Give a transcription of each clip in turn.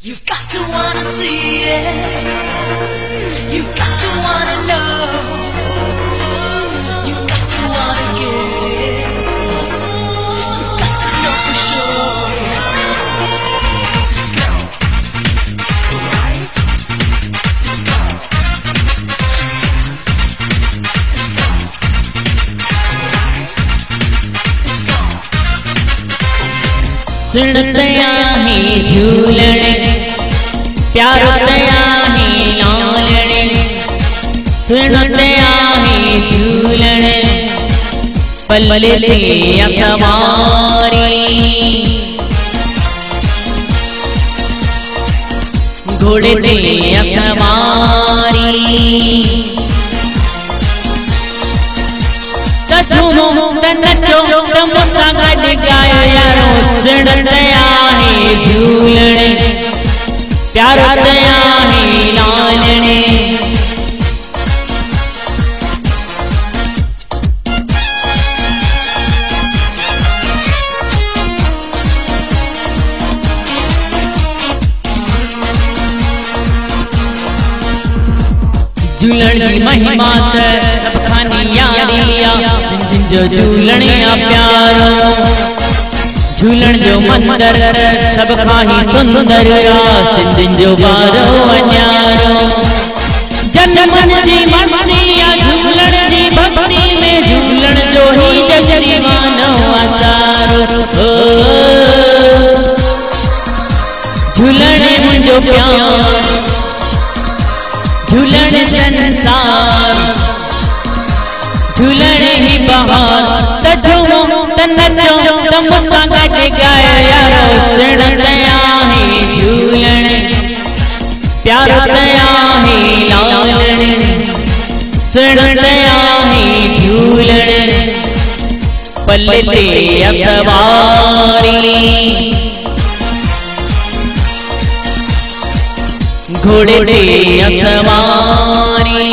You've got to wanna see it. You've got to wanna know. You've got to wanna get it. You've got to know for sure. Let's go. Right. Let's go. Let's go. Let's go. सुनतया ही झूलने प्यार तया ही लालने सुनतया ही झूलने पलते सवारी घोड़े दे सवारी झूमो नचो तमुसा गज गायो यारो सुनतया ही झूलने प्यार तया ही लालने झूलण जी महिमा सब खानी यारिया जो झूलणिया प्यारो झूलण जो मंदर सब खाही सुंदर सिंधिन जो बारो अन्यारो जनमन जी मस्ती झूलण जी भक्ति में झूलण जो ही जगरी मानो असारो झूलण मुंजो प्यार झूलण संसार झूलण ही बहार झूमो नचो तमुसा गज गायो यारो सुनतया ही झूलने प्यार तया ही लालने सुनतया ही झूलने पलते सवारी घोड़े दे सवारी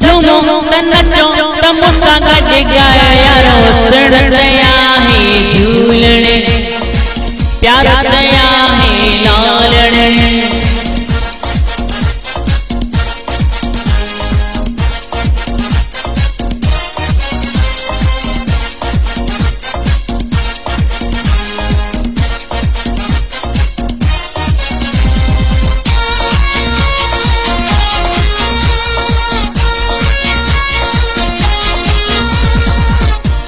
झूमो नचो तमुसा गज गायो यारो सुनतया ही झूलने प्यार तया ही लालने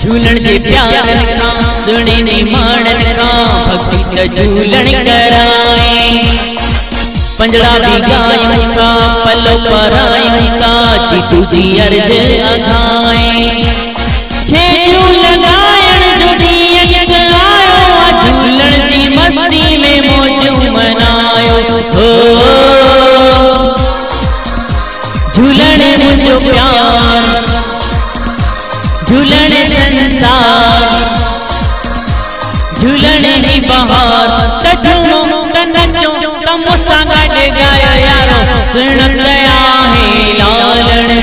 झूलण जे प्यार का सुनी माणन का भक्ति त झूलण कराए पंजड़ा भी गायों का पलो परायों का जीतू जी अर्ज अघाए छे झूल लगायण जो ॾींहं आयो झूलण जी मस्ती में मौजू मनायो हो झूलण मुंजो प्यार झूलण संसार झूलण ही बहार झूमो नचो तमुसा गज गायो यारो सुनतया ही लालने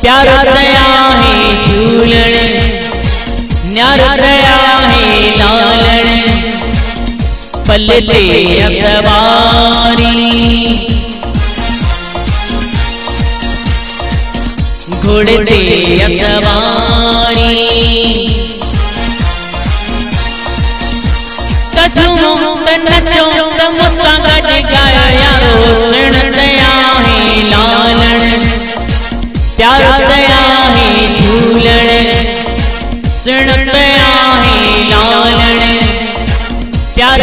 प्यार तया ही झूलने न्यार तया ही लालने पलते सवारी घोड़े दे सवारी झूमो नचो तमुसा गज गायो यारो सुनतया ही लालने प्यार तया ही झूलने सुनतया ही लालने प्यार